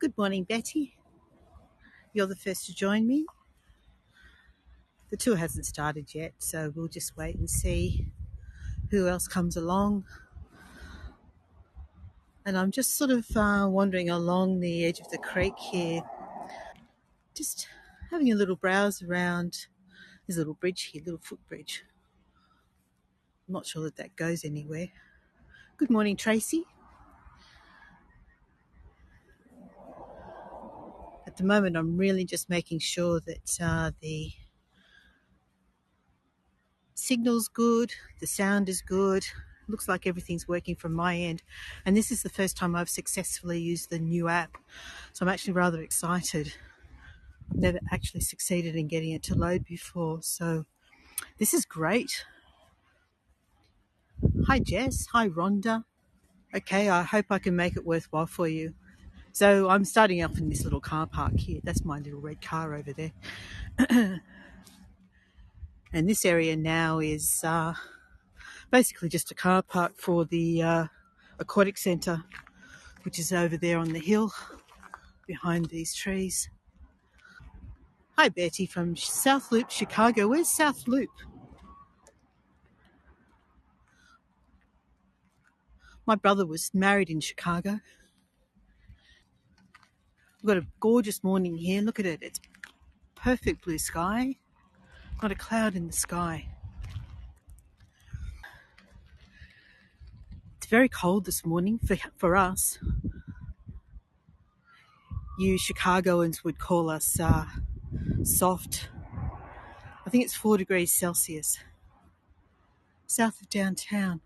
Good morning, Betty. You're the first to join me. The tour hasn't started yet, so we'll just wait and see who else comes along. And I'm just sort of wandering along the edge of the creek here, just having a little browse around. There's a little bridge here, little footbridge. I'm not sure that goes anywhere. Good morning, Tracy. At the moment, I'm really just making sure that the signal's good, the sound is good. Looks like everything's working from my end. And this is the first time I've successfully used the new app. So I'm actually rather excited. I've never actually succeeded in getting it to load before. So this is great. Hi, Jess. Hi, Rhonda. Okay, I hope I can make it worthwhile for you. So I'm starting off in this little car park here. That's my little red car over there. And this area now is basically just a car park for the aquatic centre, which is over there on the hill behind these trees. Hi, Betty from South Loop, Chicago. Where's South Loop? My brother was married in Chicago. We've got a gorgeous morning here. Look at it. It's perfect blue sky. Not a cloud in the sky. It's very cold this morning for us. You Chicagoans would call us soft. I think it's 4 degrees Celsius. South of downtown.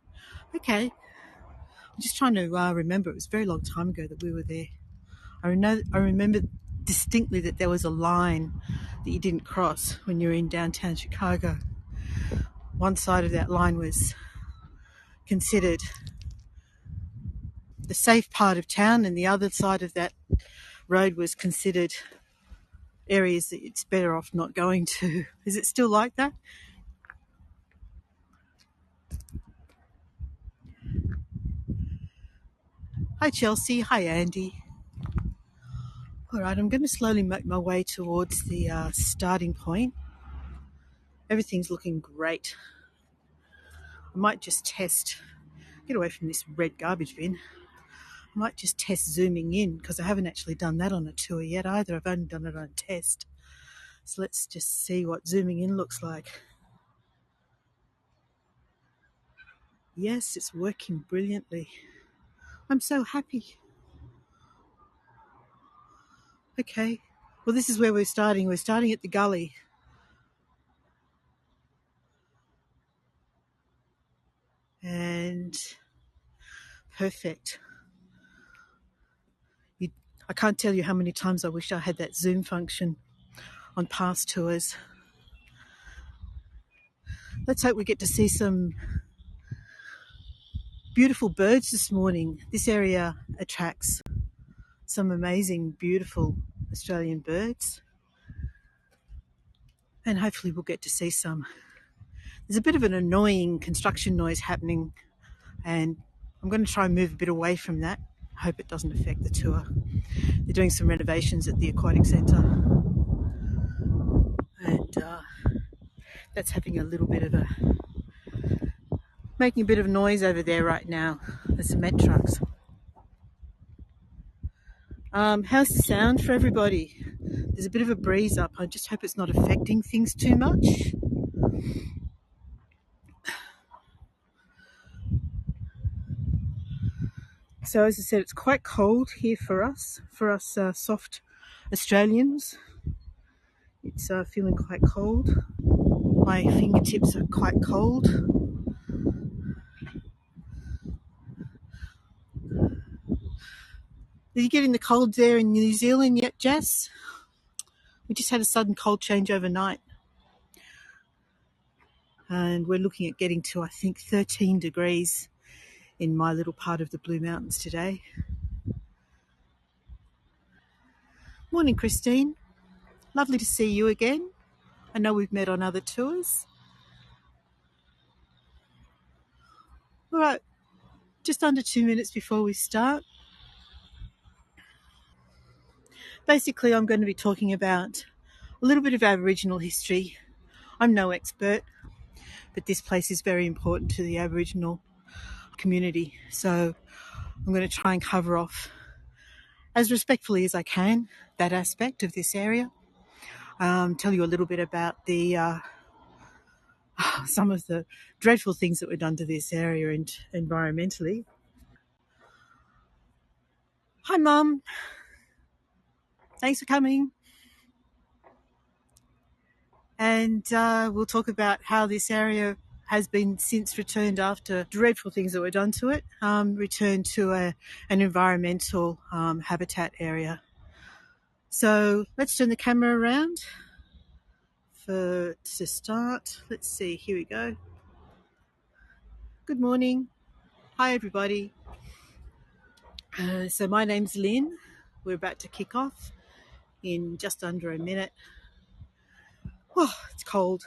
Okay. I'm just trying to remember. It was a very long time ago that we were there. I remember distinctly that there was a line that you didn't cross when you were in downtown Chicago. One side of that line was considered the safe part of town, and the other side of that road was considered areas that it's better off not going to. Is it still like that? Hi, Chelsea. Hi, Andy. All right, I'm going to slowly make my way towards the starting point. Everything's looking great. I might just get away from this red garbage bin. I might just test zooming in because I haven't actually done that on a tour yet either. I've only done it on a test. So let's just see what zooming in looks like. Yes, it's working brilliantly. I'm so happy. Okay. Well, this is where we're starting. We're starting at the Gully. And perfect. I can't tell you how many times I wish I had that zoom function on past tours. Let's hope we get to see some beautiful birds this morning. This area attracts some amazing, beautiful Australian birds. And hopefully we'll get to see some. There's a bit of an annoying construction noise happening, and I'm going to try and move a bit away from that. I hope it doesn't affect the tour. They're doing some renovations at the aquatic centre, and that's making a bit of noise over there right now. The cement trucks. How's the sound for everybody? There's a bit of a breeze up. I just hope it's not affecting things too much. So as I said, it's quite cold here for us soft Australians. It's feeling quite cold. My fingertips are quite cold. Are you getting the cold there in New Zealand yet, Jess? We just had a sudden cold change overnight. And we're looking at getting to, I think, 13 degrees in my little part of the Blue Mountains today. Morning, Christine. Lovely to see you again. I know we've met on other tours. All right, just under 2 minutes before we start. Basically, I'm going to be talking about a little bit of Aboriginal history. I'm no expert, but this place is very important to the Aboriginal community. So I'm going to try and cover off as respectfully as I can that aspect of this area. Tell you a little bit about the some of the dreadful things that were done to this area and environmentally. Hi, Mum. Thanks for coming. And we'll talk about how this area has been since returned after dreadful things that were done to it, returned to an environmental habitat area. So let's turn the camera around to start. Let's see, here we go. Good morning. Hi, everybody. So my name's Lynn. We're about to kick off in just under a minute. Oh, it's cold.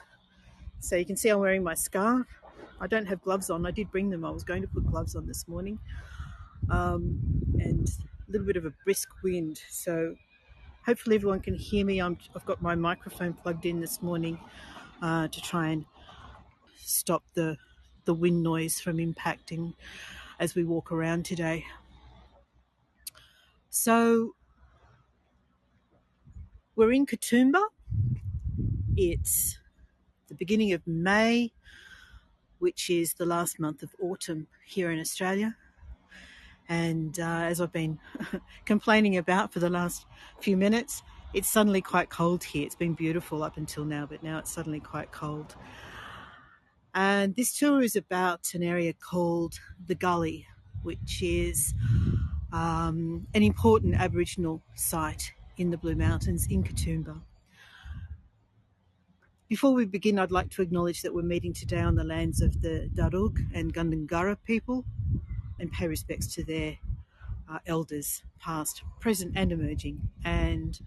So you can see I'm wearing my scarf. I don't have gloves on. I did bring them. I was going to put gloves on this morning. And a little bit of a brisk wind. So hopefully everyone can hear me. I've got my microphone plugged in this morning to try and stop the wind noise from impacting as we walk around today. So we're in Katoomba. It's the beginning of May, which is the last month of autumn here in Australia. And as I've been complaining about for the last few minutes, it's suddenly quite cold here. It's been beautiful up until now, but now it's suddenly quite cold. And this tour is about an area called the Gully, which is an important Aboriginal site in the Blue Mountains in Katoomba. Before we begin, I'd like to acknowledge that we're meeting today on the lands of the Darug and Gundungurra people and pay respects to their elders, past, present and emerging, and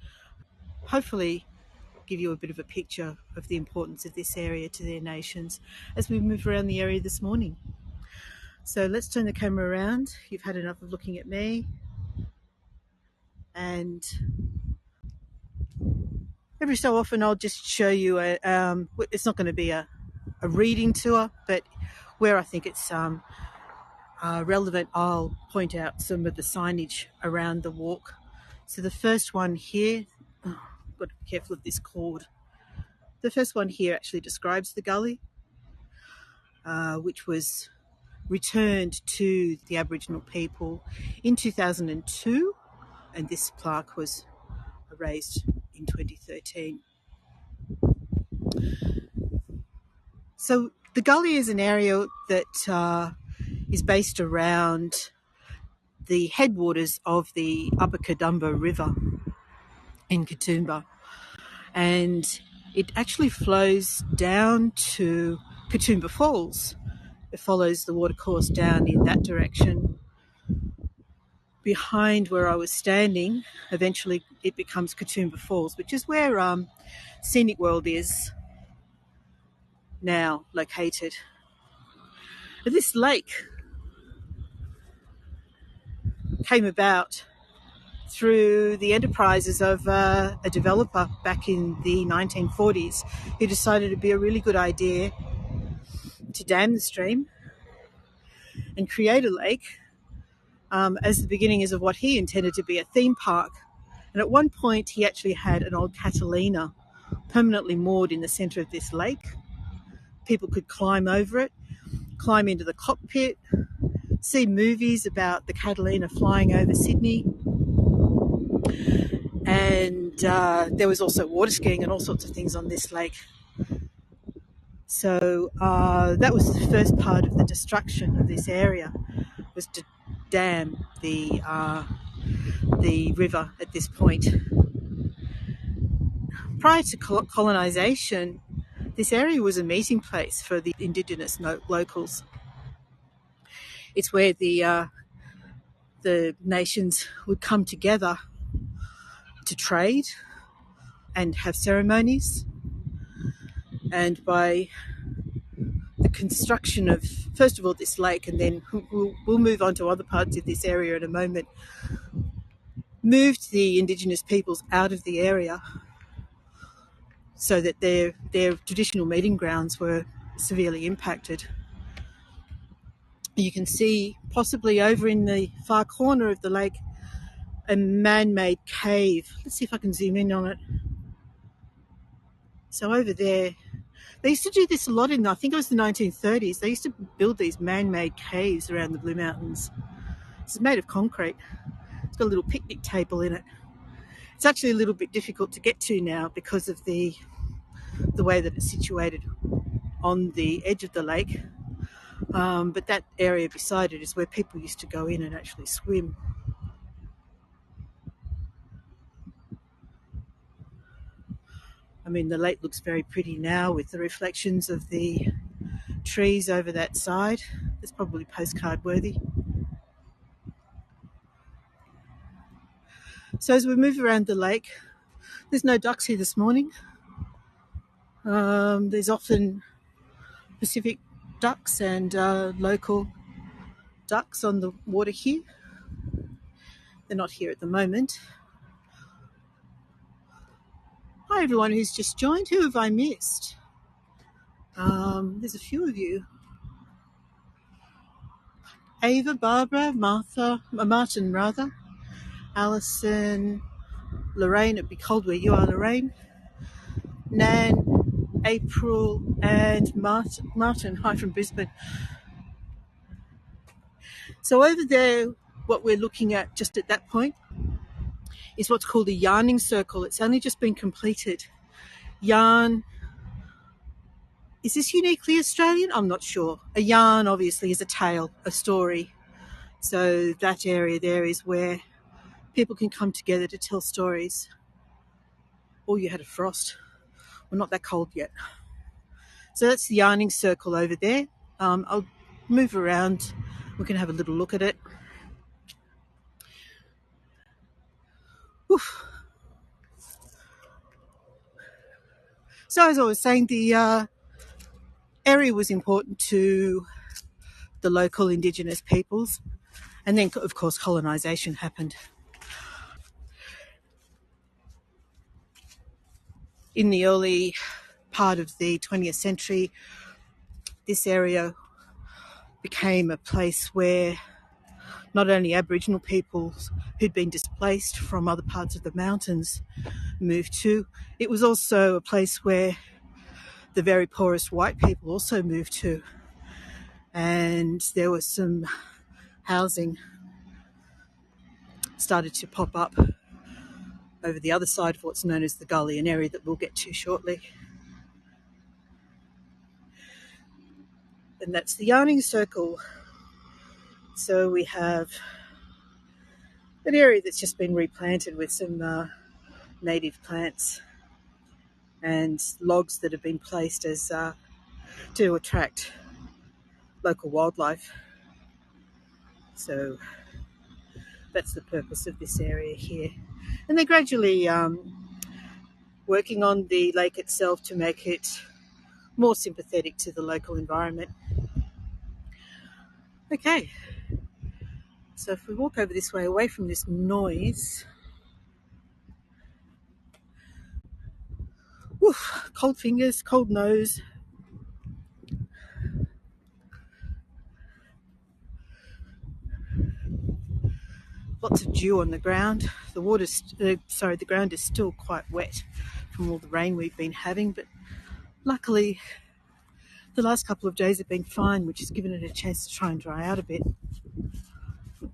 hopefully give you a bit of a picture of the importance of this area to their nations as we move around the area this morning. So let's turn the camera around. You've had enough of looking at me. And every so often I'll just show you it's not going to be a reading tour, but where I think it's relevant, I'll point out some of the signage around the walk. So the first one here, I've got to be careful of this cord. The first one here actually describes the gully, which was returned to the Aboriginal people in 2002, and this plaque was raised in 2013. So the Gully is an area that is based around the headwaters of the Upper Katoomba River in Katoomba, and it actually flows down to Katoomba Falls. It follows the watercourse down in that direction. Behind where I was standing, eventually it becomes Katoomba Falls, which is where Scenic World is now located. This lake came about through the enterprises of a developer back in the 1940s who decided it'd be a really good idea to dam the stream and create a lake as the beginnings of what he intended to be a theme park. And at one point he actually had an old Catalina permanently moored in the centre of this lake. People could climb over it, climb into the cockpit, see movies about the Catalina flying over Sydney. And there was also water skiing and all sorts of things on this lake. So that was the first part of the destruction of this area, was to dam the river at this point. Prior to colonisation, this area was a meeting place for the Indigenous locals. It's where the nations would come together to trade and have ceremonies. And by the construction of, first of all, this lake, and then we'll move on to other parts of this area in a moment, moved the indigenous peoples out of the area so that their traditional meeting grounds were severely impacted. You can see possibly over in the far corner of the lake a man-made cave. Let's see if I can zoom in on it. So over there, they used to do this a lot I think it was the 1930s. They used to build these man-made caves around the Blue Mountains. It's made of concrete. It's got a little picnic table in it. It's actually a little bit difficult to get to now because of the way that it's situated on the edge of the lake. But that area beside it is where people used to go in and actually swim. I mean, the lake looks very pretty now with the reflections of the trees over that side. It's probably postcard worthy. So as we move around the lake, there's no ducks here this morning. There's often Pacific ducks and local ducks on the water here. They're not here at the moment. Hi everyone who's just joined. Who have I missed? There's a few of you. Ava, Barbara, Martin rather, Alison, Lorraine. It'd be cold where you are, Lorraine. Nan, April, and Martin. Hi from Brisbane. So over there, what we're looking at just at that point is what's called a yarning circle. It's only just been completed. Yarn. Is this uniquely Australian? I'm not sure. A yarn obviously is a tale, a story. So that area there is where people can come together to tell stories. Oh, you had a frost. Well, not that cold yet. So that's the yarning circle over there. I'll move around. We can have a little look at it. Oof. So as I was saying, the area was important to the local indigenous peoples, and then of course colonisation happened. In the early part of the 20th century, this area became a place where not only Aboriginal peoples who'd been displaced from other parts of the mountains moved to, it was also a place where the very poorest white people also moved to. And there was some housing started to pop up over the other side of what's known as the Gully, an area that we'll get to shortly. And that's the yarning circle. So we have an area that's just been replanted with some native plants and logs that have been placed as to attract local wildlife. So that's the purpose of this area here. And they're gradually working on the lake itself to make it more sympathetic to the local environment. Okay, so if we walk over this way, away from this noise, woof, cold fingers, cold nose. Lots of dew on the ground. The ground is still quite wet from all the rain we've been having, but luckily the last couple of days have been fine, which has given it a chance to try and dry out a bit.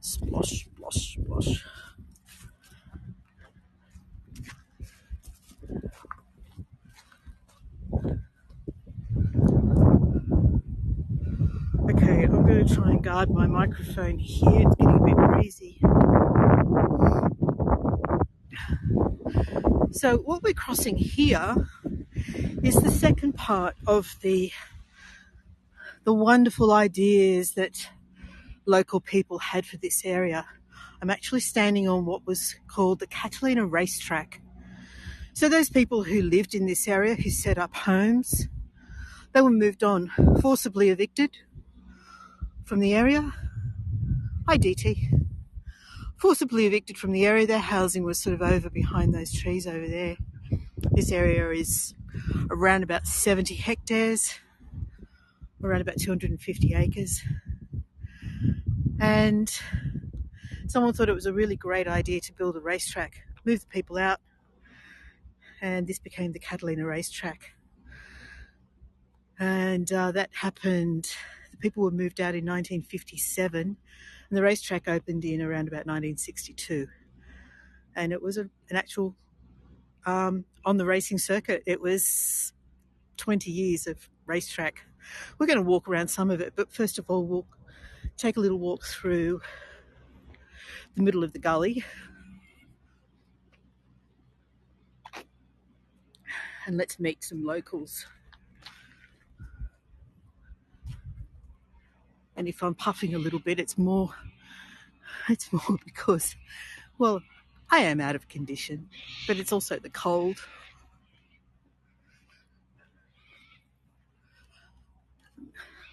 Splosh, splosh, splosh. Okay, I'm going to try and guard my microphone here. It's getting a bit breezy. So what we're crossing here is the second part of the wonderful ideas that local people had for this area. I'm actually standing on what was called the Catalina racetrack. So those people who lived in this area, who set up homes, they were moved on, forcibly evicted from the area. Hi DT. forcibly evicted from the area. Their housing was sort of over behind those trees over there. This area is around about 70 hectares, around about 250 acres. And someone thought it was a really great idea to build a racetrack, move the people out, and this became the Catalina racetrack. And that happened, the people were moved out in 1957, and the racetrack opened in around about 1962. And it was an actual, on the racing circuit, it was 20 years of racetrack. We're going to walk around some of it, but first of all, we'll take a little walk through the middle of the gully. And let's meet some locals. And if I'm puffing a little bit, it's more because, well, I am out of condition, but it's also the cold.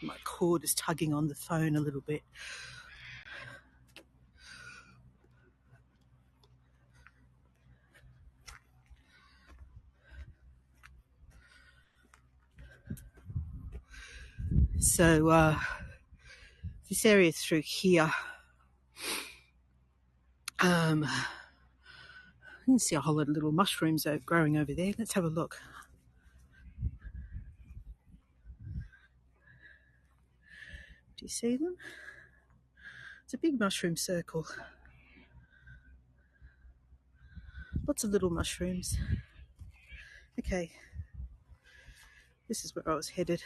My cord is tugging on the phone a little bit. So this area through here, you can see a whole lot of little mushrooms growing over there. Let's have a look. Do you see them? It's a big mushroom circle. Lots of little mushrooms. Okay, this is where I was headed.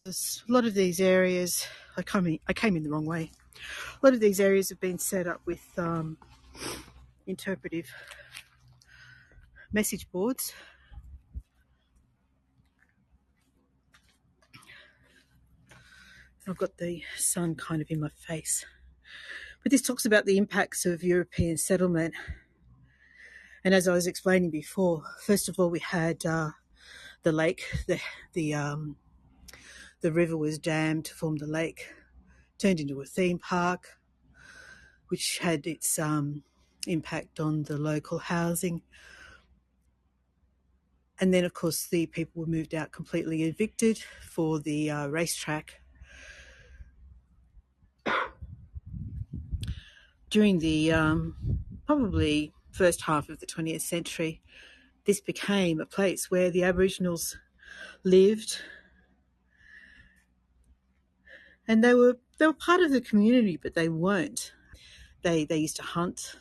There's a lot of these areas, I came in the wrong way. A lot of these areas have been set up with interpretive message boards. I've got the sun kind of in my face. But this talks about the impacts of European settlement. And as I was explaining before, first of all, we had the lake, the river was dammed to form the lake, turned into a theme park, which had its impact on the local housing. And then, of course, the people were moved out completely evicted for the racetrack. During the probably first half of the 20th century, this became a place where the Aboriginals lived, and they were part of the community, but they weren't. They used to hunt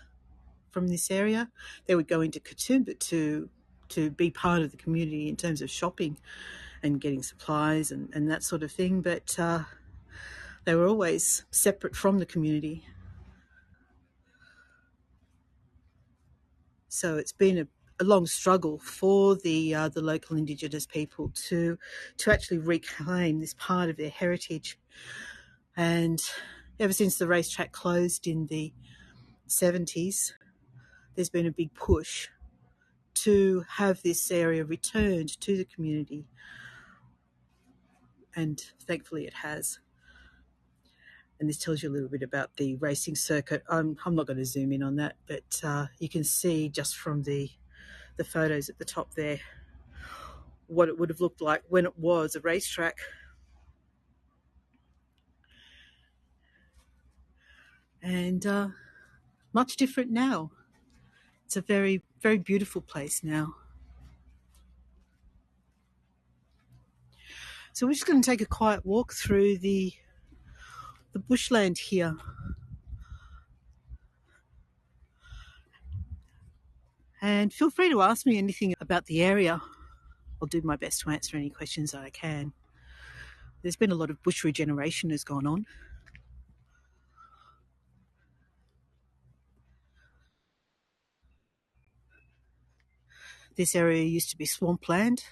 from this area. They would go into Katoomba to be part of the community in terms of shopping and getting supplies and that sort of thing, but they were always separate from the community. So it's been a long struggle for the local Indigenous people to actually reclaim this part of their heritage. And ever since the racetrack closed in the 70s, there's been a big push to have this area returned to the community. And thankfully it has. And this tells you a little bit about the racing circuit. I'm not going to zoom in on that, but you can see just from the photos at the top there what it would have looked like when it was a racetrack. And much different now. It's a very, very beautiful place now. So we're just going to take a quiet walk through the bushland here. And feel free to ask me anything about the area. I'll do my best to answer any questions that I can. There's been a lot of bush regeneration has gone on. This area used to be swampland,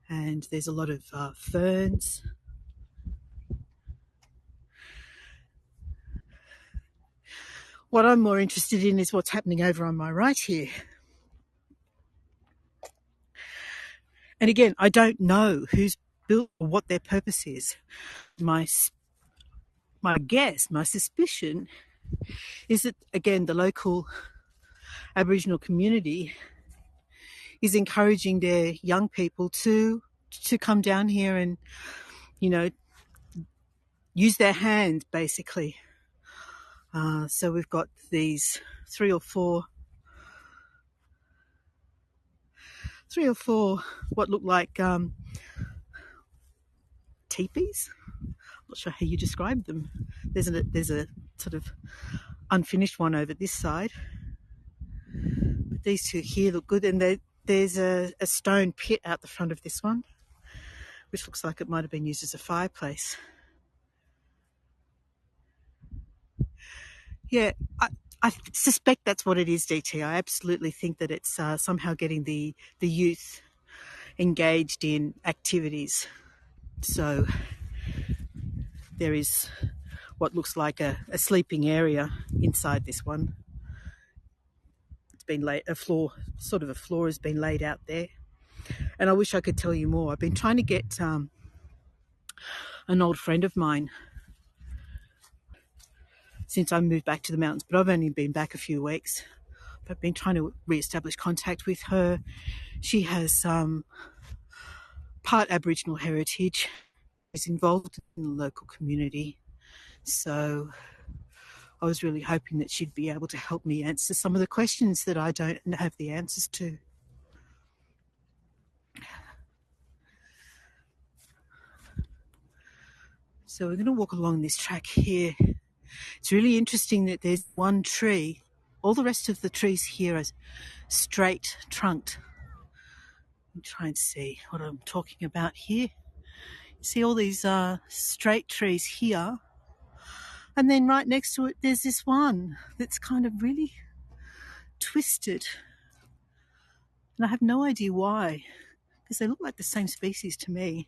and there's a lot of ferns. What I'm more interested in is what's happening over on my right here. And again, I don't know who's built, or what their purpose is. My guess, my suspicion is that, again, the local Aboriginal community is encouraging their young people to come down here and, you know, use their hands, basically. So we've got these three or four what look like teepees. I'm not sure how you describe them. There's a sort of unfinished one over this side. But these two here look good, and there's a stone pit out the front of this one, which looks like it might have been used as a fireplace. Yeah, I suspect that's what it is, DT. I absolutely think that it's somehow getting the youth engaged in activities. So there is what looks like a sleeping area inside this one. It's been laid, a floor has been laid out there. And I wish I could tell you more. I've been trying to get an old friend of mine since I moved back to the mountains, but I've only been back a few weeks. I've been trying to re-establish contact with her. She has part Aboriginal heritage, is involved in the local community. So I was really hoping that she'd be able to help me answer some of the questions that I don't have the answers to. So we're going to walk along this track here. It's really interesting that there's one tree. All the rest of the trees here are straight trunked. Let me try and see what I'm talking about here. You see all these straight trees here. And then right next to it, there's this one that's kind of really twisted. And I have no idea why, because they look like the same species to me.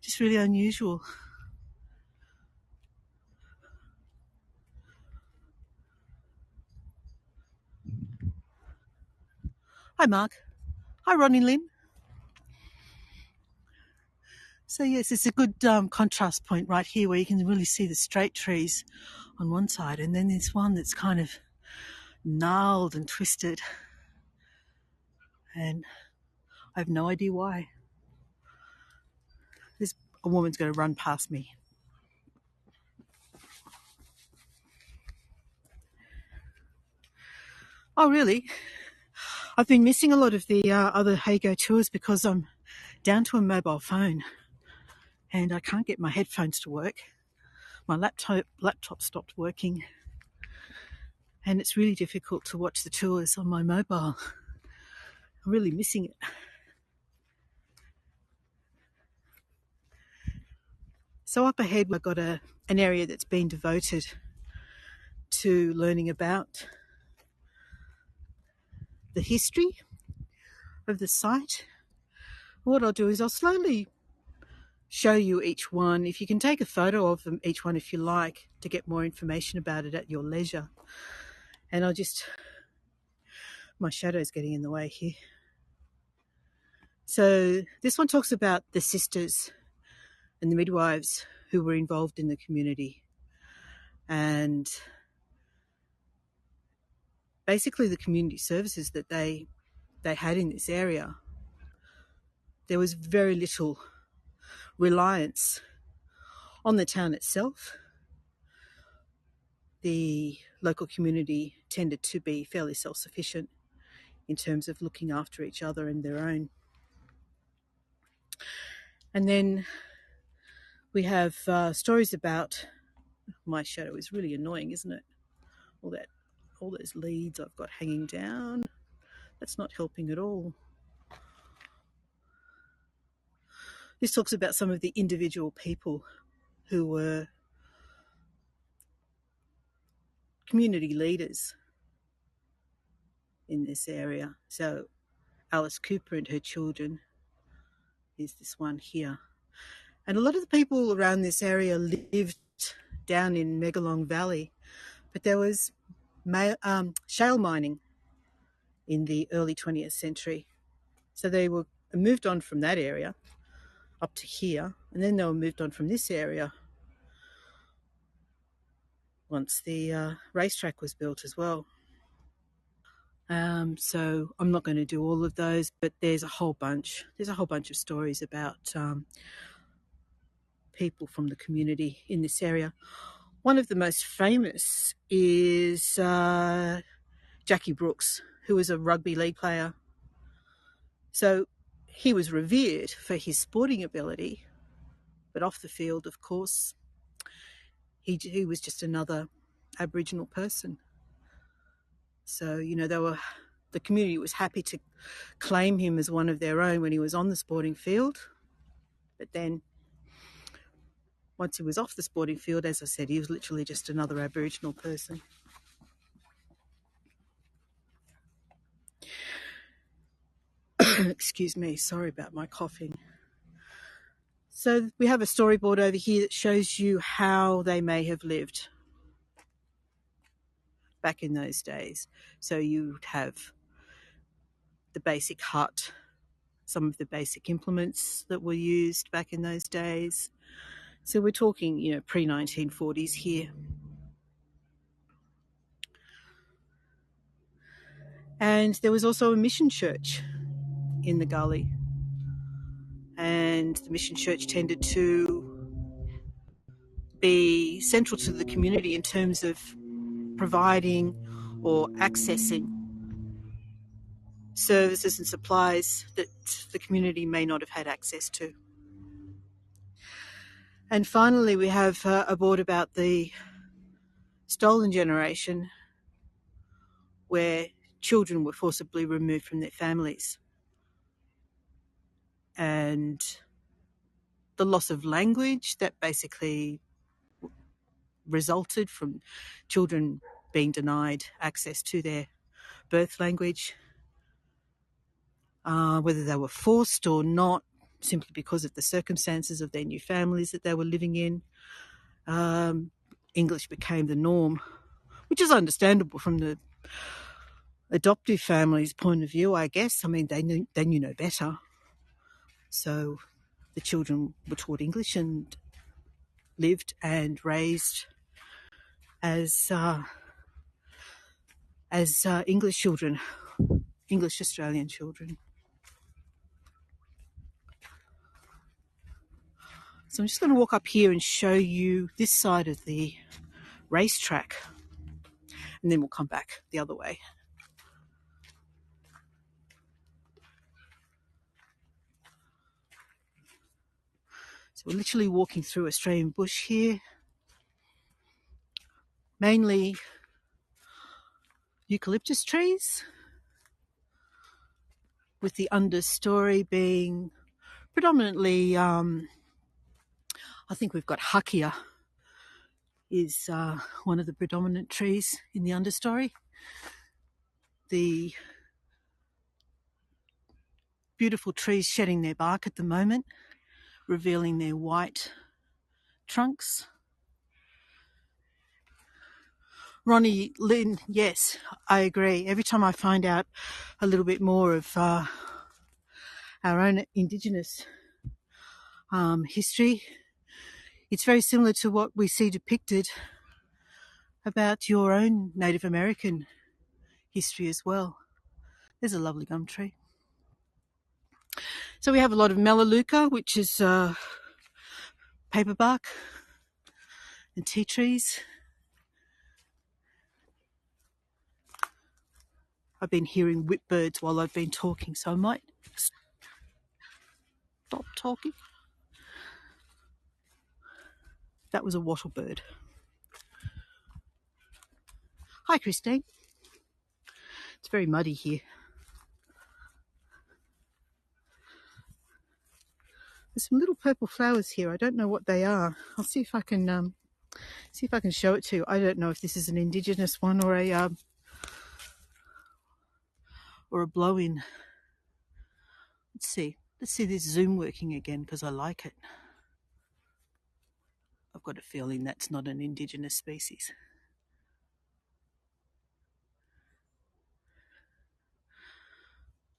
Just really unusual. Hi, Mark. Hi, Ronnie Lynn. So yes, it's a good contrast point right here where you can really see the straight trees on one side, and then there's one that's kind of gnarled and twisted. And I have no idea why. A woman's going to run past me. Oh, really? I've been missing a lot of the other Hago tours because I'm down to a mobile phone and I can't get my headphones to work. My laptop stopped working, and it's really difficult to watch the tours on my mobile. I'm really missing it. So up ahead, we've got an area that's been devoted to learning about the history of the site. What I'll do is I'll slowly show you each one. If you can take a photo of them, each one if you like, to get more information about it at your leisure. And my shadow's getting in the way here. So this one talks about the sisters and the midwives who were involved in the community, and basically the community services that they had in this area. There was very little reliance on the town itself. The local community tended to be fairly self-sufficient in terms of looking after each other and their own. And then we have stories about, my shadow is really annoying, isn't it? All those leads I've got hanging down. That's not helping at all. This talks about some of the individual people who were community leaders in this area. So Alice Cooper and her children is this one here. And a lot of the people around this area lived down in Megalong Valley, but there was shale mining in the early 20th century. So they were and moved on from that area up to here, and then they were moved on from this area once the racetrack was built as well. So I'm not going to do all of those, but there's a whole bunch. There's a whole bunch of stories about people from the community in this area. One of the most famous is Jackie Brooks, who was a rugby league player. So he was revered for his sporting ability, but off the field, of course, he was just another Aboriginal person. So, you know, the community was happy to claim him as one of their own when he was on the sporting field. But then once he was off the sporting field, as I said, he was literally just another Aboriginal person. Excuse me, sorry about my coughing. So we have a storyboard over here that shows you how they may have lived back in those days. So you'd have the basic hut, some of the basic implements that were used back in those days. So we're talking, you know, pre-1940s here. And there was also a mission church in the Gully. And the mission church tended to be central to the community in terms of providing or accessing services and supplies that the community may not have had access to. And finally, we have a board about the stolen generation, where children were forcibly removed from their families. And the loss of language that basically resulted from children being denied access to their birth language, whether they were forced or not, simply because of the circumstances of their new families that they were living in. English became the norm, which is understandable from the adoptive family's point of view, I guess. I mean, they knew no better. So the children were taught English and lived and raised as English children, English Australian children. So I'm just going to walk up here and show you this side of the racetrack, and then we'll come back the other way. So we're literally walking through Australian bush here, mainly eucalyptus trees, with the understory being predominantly, I think we've got Hakia is one of the predominant trees in the understory. The beautiful trees shedding their bark at the moment, revealing their white trunks. Ronnie Lynn, yes, I agree. Every time I find out a little bit more of our own Indigenous history, it's very similar to what we see depicted about your own Native American history as well. There's a lovely gum tree. So we have a lot of melaleuca, which is paperbark, and tea trees. I've been hearing whipbirds while I've been talking, so I might stop talking. That was a wattlebird. Hi, Christine. It's very muddy here. There's some little purple flowers here. I don't know what they are. I'll see if I can show it to you. I don't know if this is an Indigenous one or a blow-in. Let's see this zoom working again, because I like it. I've got a feeling that's not an Indigenous species.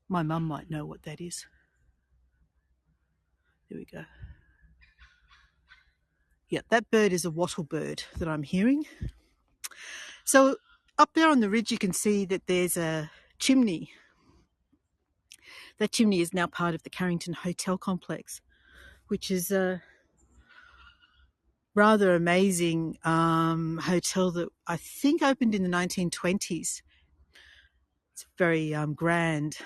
My mum might know what that is. There we go. Yeah, that bird is a wattle bird that I'm hearing. So up there on the ridge, you can see that there's a chimney. That chimney is now part of the Carrington Hotel complex, which is a rather amazing hotel that I think opened in the 1920s. It's very grand.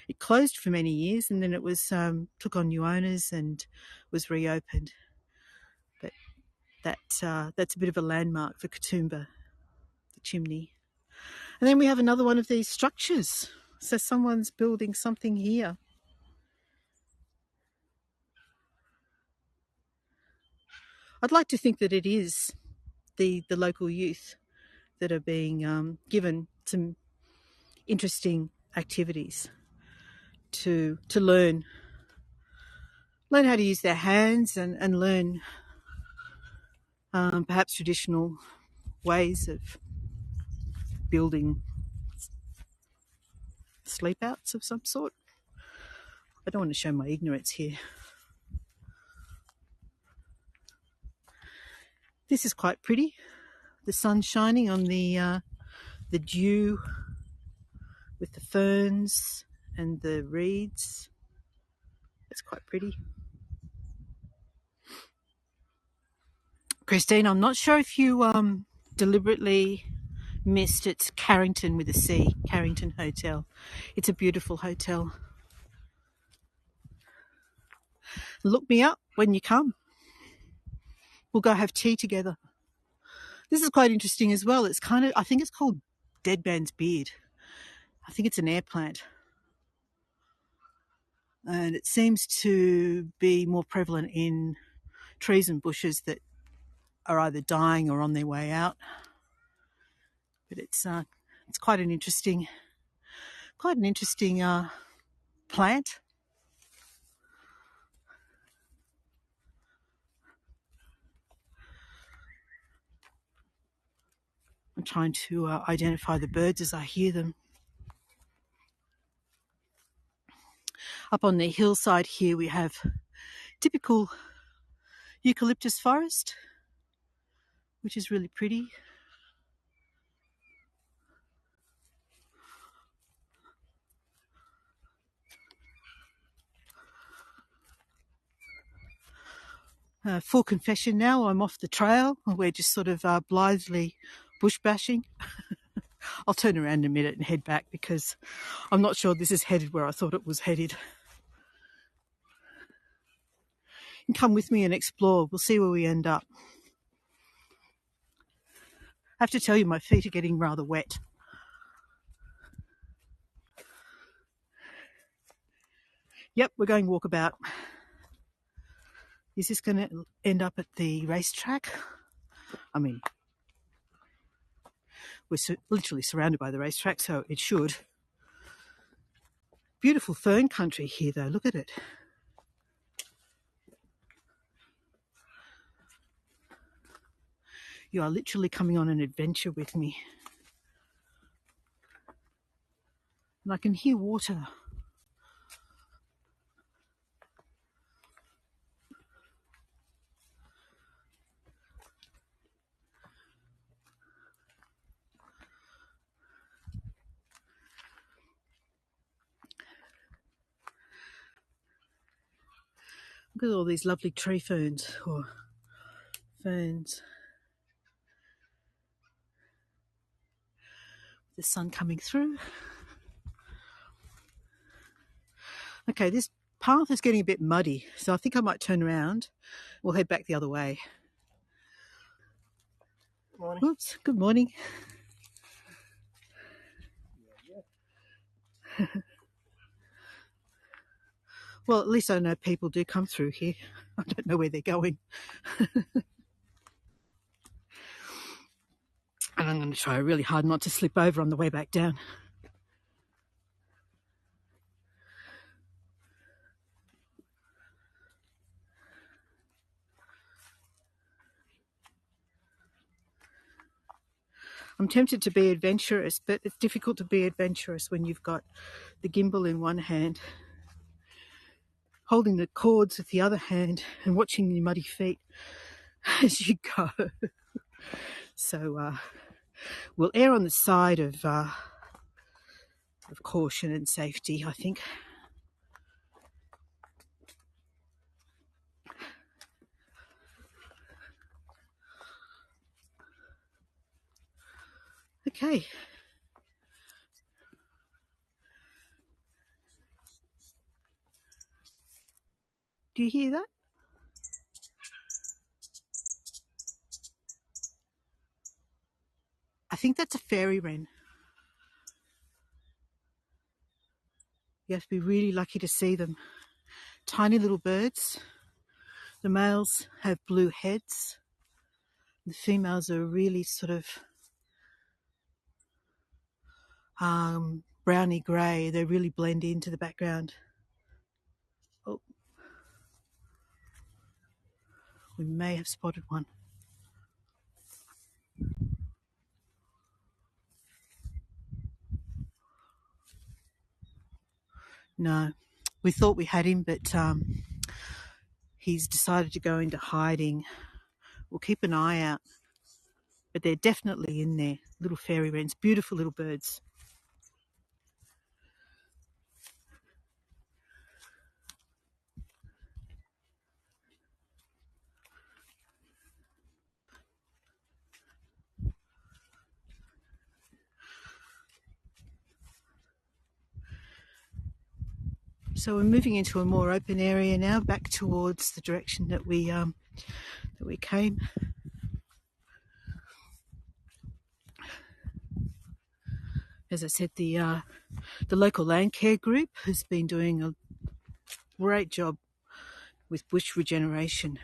It closed for many years, and then it was took on new owners and was reopened. But that's a bit of a landmark for Katoomba, the chimney. And then we have another one of these structures. So someone's building something here. I'd like to think that it is the local youth that are being given some interesting activities to learn how to use their hands and learn perhaps traditional ways of building sleep outs of some sort. I don't want to show my ignorance here. This is quite pretty. The sun shining on the dew with the ferns and the reeds. It's quite pretty. Christine, I'm not sure if you deliberately missed, it's Carrington with a C, Carrington Hotel. It's a beautiful hotel. Look me up when you come. We'll go have tea together. This is quite interesting as well. It's kind of, I think it's called Dead Man's Beard. I think it's an air plant. And it seems to be more prevalent in trees and bushes that are either dying or on their way out. But it's quite an interesting plant. I'm trying to identify the birds as I hear them. Up on the hillside here we have typical eucalyptus forest, which is really pretty. Full confession now, I'm off the trail. We're just sort of blithely bush bashing. I'll turn around in a minute and head back because I'm not sure this is headed where I thought it was headed. And come with me and explore. We'll see where we end up. I have to tell you, my feet are getting rather wet. Yep, we're going walkabout. Is this going to end up at the racetrack? I mean, we're literally surrounded by the racetrack, so it should. Beautiful fern country here, though. Look at it. You are literally coming on an adventure with me. And I can hear water. Look at all these lovely tree ferns, or ferns. The sun coming through. Okay, this path is getting a bit muddy, so I think I might turn around. We'll head back the other way. Good morning. Oops, good morning. Well, at least I know people do come through here. I don't know where they're going. And I'm going to try really hard not to slip over on the way back down. I'm tempted to be adventurous, but it's difficult to be adventurous when you've got the gimbal in one hand holding the cords with the other hand and watching your muddy feet as you go. So we'll err on the side of caution and safety, I think. Okay. Do you hear that? I think that's a fairy wren. You have to be really lucky to see them. Tiny little birds. The males have blue heads. The females are really sort of browny grey. They really blend into the background. Oh, we may have spotted one. No, we thought we had him, but he's decided to go into hiding. We'll keep an eye out. But they're definitely in there. Little fairy wrens, beautiful little birds. So we're moving into a more open area now, back towards the direction that we came. As I said, the local land care group has been doing a great job with bush regeneration,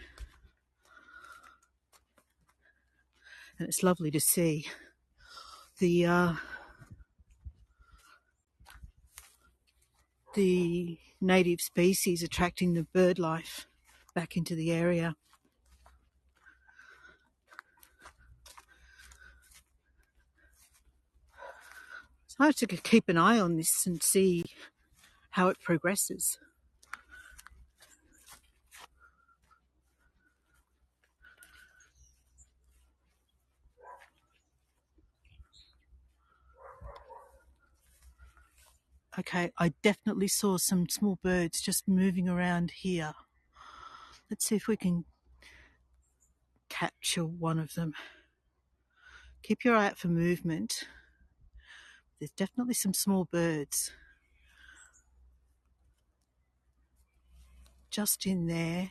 and it's lovely to see the native species attracting the bird life back into the area. So I have to keep an eye on this and see how it progresses. Okay, I definitely saw some small birds just moving around here. Let's see if we can capture one of them. Keep your eye out for movement. There's definitely some small birds just in there.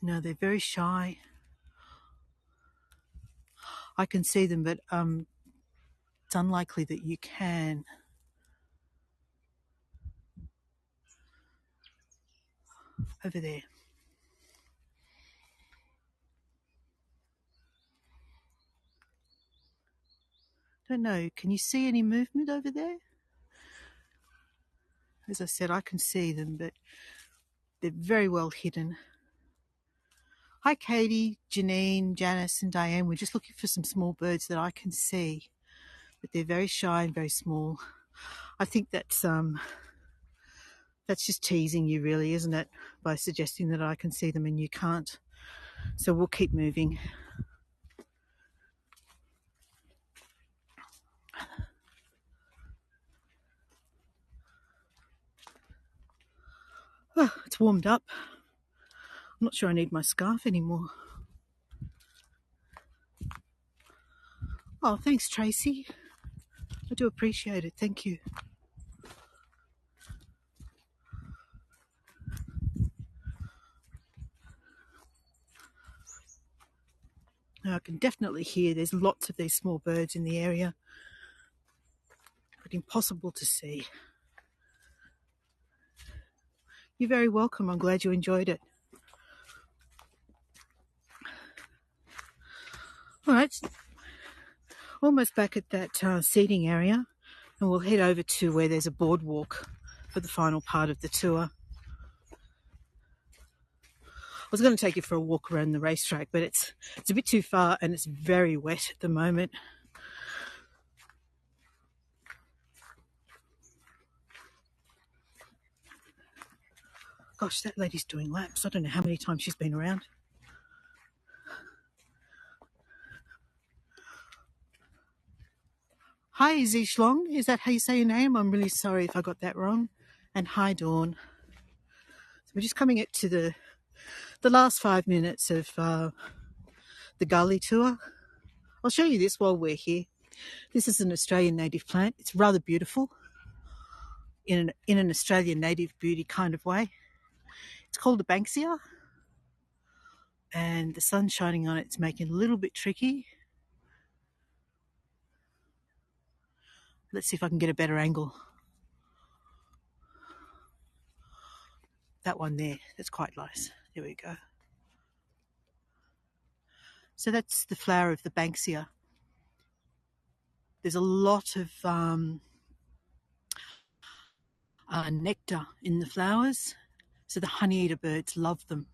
No, they're very shy. I can see them, but it's unlikely that you can. Over there. Don't know, can you see any movement over there? As I said, I can see them, but they're very well hidden. Hi, Katie, Janine, Janice, and Diane. We're just looking for some small birds that I can see, but they're very shy and very small. I think that's just teasing you, really, isn't it? By suggesting that I can see them and you can't. So we'll keep moving. Oh, it's warmed up. I'm not sure I need my scarf anymore. Oh, thanks, Tracy. I do appreciate it. Thank you. Now, I can definitely hear there's lots of these small birds in the area, but impossible to see. You're very welcome. I'm glad you enjoyed it. All right, almost back at that seating area, and we'll head over to where there's a boardwalk for the final part of the tour. was going to take you for a walk around the racetrack, but it's a bit too far and it's very wet at the moment. Gosh, that lady's doing laps. I don't know how many times she's been around. Hi, Zishlong. Is that how you say your name? I'm really sorry if I got that wrong. And hi, Dawn. So we're just coming up to the last 5 minutes of the Gully tour. I'll show you this while we're here. This is an Australian native plant. It's rather beautiful in an Australian native beauty kind of way. It's called a banksia, and the sun's shining on it. It's making it a little bit tricky. Let's see if I can get a better angle. That one there, that's quite nice. There we go. So that's the flower of the banksia. There's a lot of nectar in the flowers, so the honeyeater birds love them,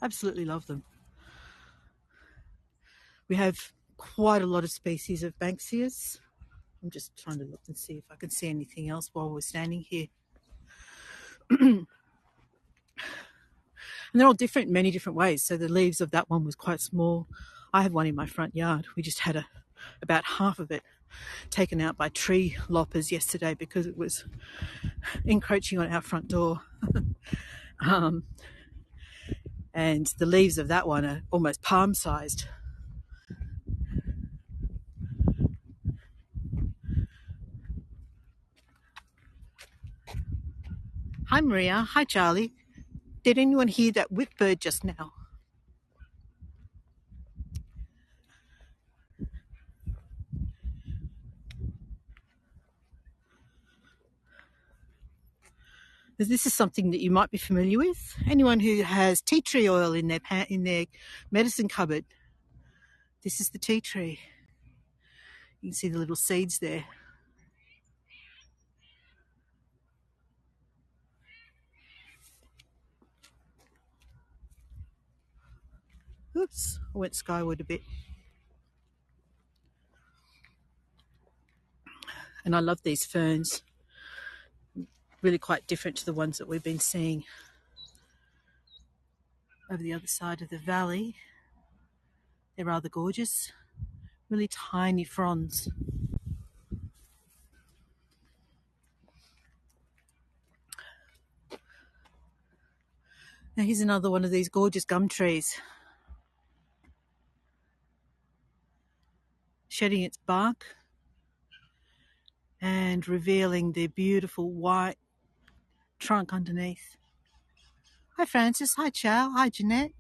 absolutely love them. We have quite a lot of species of banksias. I'm just trying to look and see if I can see anything else while we're standing here. And they're all different in many different ways. So the leaves of that one was quite small. I have one in my front yard. We just had about half of it taken out by tree loppers yesterday because it was encroaching on our front door. And the leaves of that one are almost palm-sized. Hi, Maria. Hi, Charlie. Did anyone hear that whipbird just now? This is something that you might be familiar with. Anyone who has tea tree oil in their medicine cupboard, this is the tea tree. You can see the little seeds there. Oops, I went skyward a bit. And I love these ferns. Really quite different to the ones that we've been seeing over the other side of the valley. They're rather gorgeous. Really tiny fronds. Now here's another one of these gorgeous gum trees. Shedding its bark and revealing the beautiful white trunk underneath. Hi Francis, hi Chow, hi Jeanette.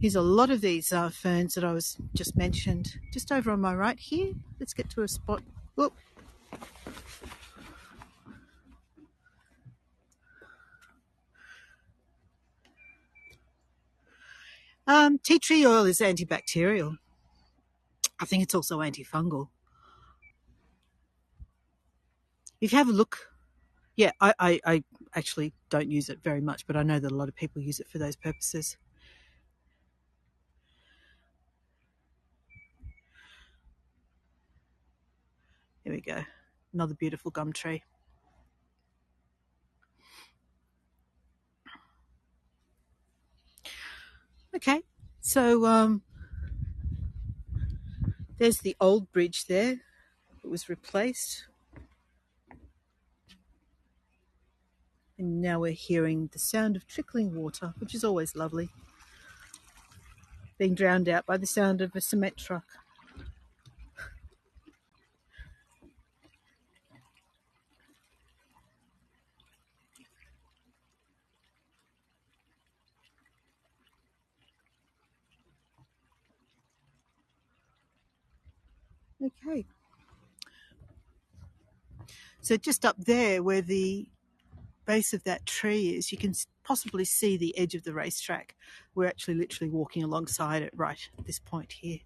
Here's a lot of these ferns that I was just mentioned. Just over on my right here. Let's get to a spot. Whoop. Tea tree oil is antibacterial. I think it's also antifungal. If you have a look, yeah, I actually don't use it very much, but I know that a lot of people use it for those purposes. There we go. Another beautiful gum tree. Okay, so there's the old bridge there. It was replaced. And now we're hearing the sound of trickling water, which is always lovely. Being drowned out by the sound of a cement truck. Okay. So just up there where the base of that tree is, you can possibly see the edge of the racetrack. We're actually literally walking alongside it right at this point here.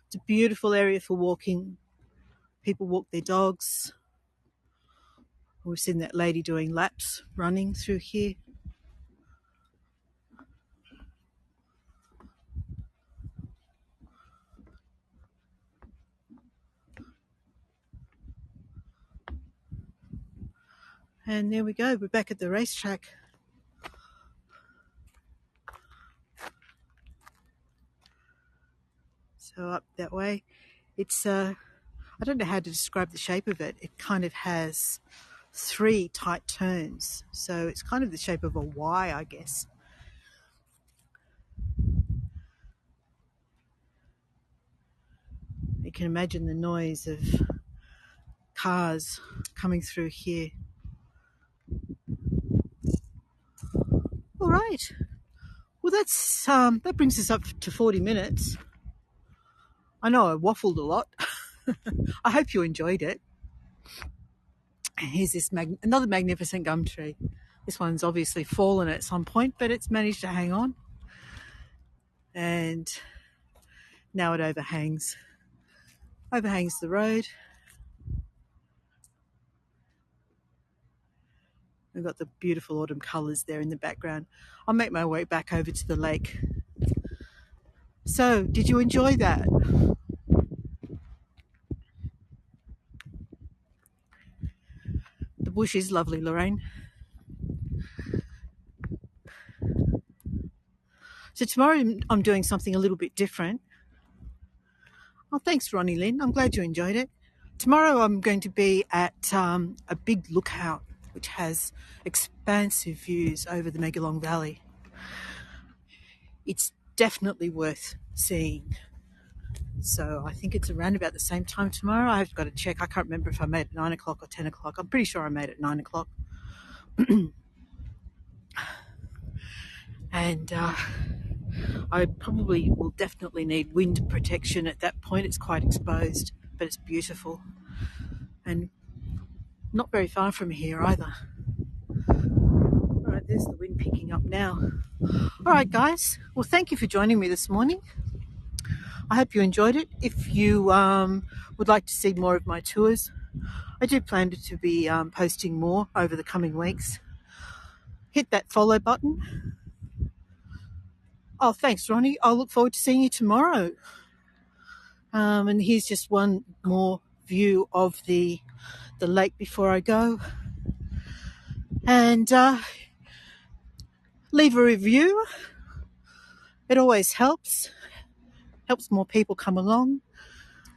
It's a beautiful area for walking. People walk their dogs. We've seen that lady doing laps, running through here. And there we go, we're back at the racetrack. So up that way, it's I don't know how to describe the shape of it. It kind of has 3 tight turns, so it's kind of the shape of a Y, I guess. You can imagine the noise of cars coming through here. All right. Well, that brings us up to 40 minutes. I know I waffled a lot. I hope you enjoyed it. Here's this another magnificent gum tree. This one's obviously fallen at some point, but it's managed to hang on. And now it overhangs the road. We've got the beautiful autumn colours there in the background. I'll make my way back over to the lake. So, did you enjoy that? The bush is lovely, Lorraine. So tomorrow I'm doing something a little bit different. Oh, thanks, Ronnie Lynn. I'm glad you enjoyed it. Tomorrow I'm going to be at a big lookout which has expansive views over the Megalong Valley. It's definitely worth seeing. So I think it's around about the same time tomorrow. I've got to check. I can't remember if I made it 9 o'clock or 10 o'clock. I'm pretty sure I made it 9 o'clock. And I probably will definitely need wind protection at that point. It's quite exposed, but it's beautiful. And not very far from here either. All right, there's the wind picking up now. All right, guys. Well, thank you for joining me this morning. I hope you enjoyed it. If you would like to see more of my tours, I do plan to be posting more over the coming weeks. Hit that follow button. Oh, thanks, Ronnie. I'll look forward to seeing you tomorrow. And here's just one more view of the lake before I go. And leave a review. It always helps more people come along.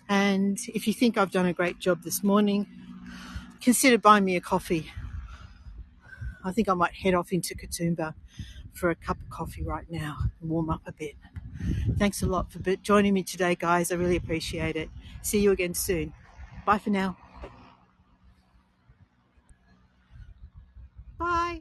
And if you think I've done a great job this morning, consider buying me a coffee. I think I might head off into Katoomba for a cup of coffee right now and warm up a bit. Thanks a lot for joining me today, guys. I really appreciate it. See you again soon. Bye for now. Bye.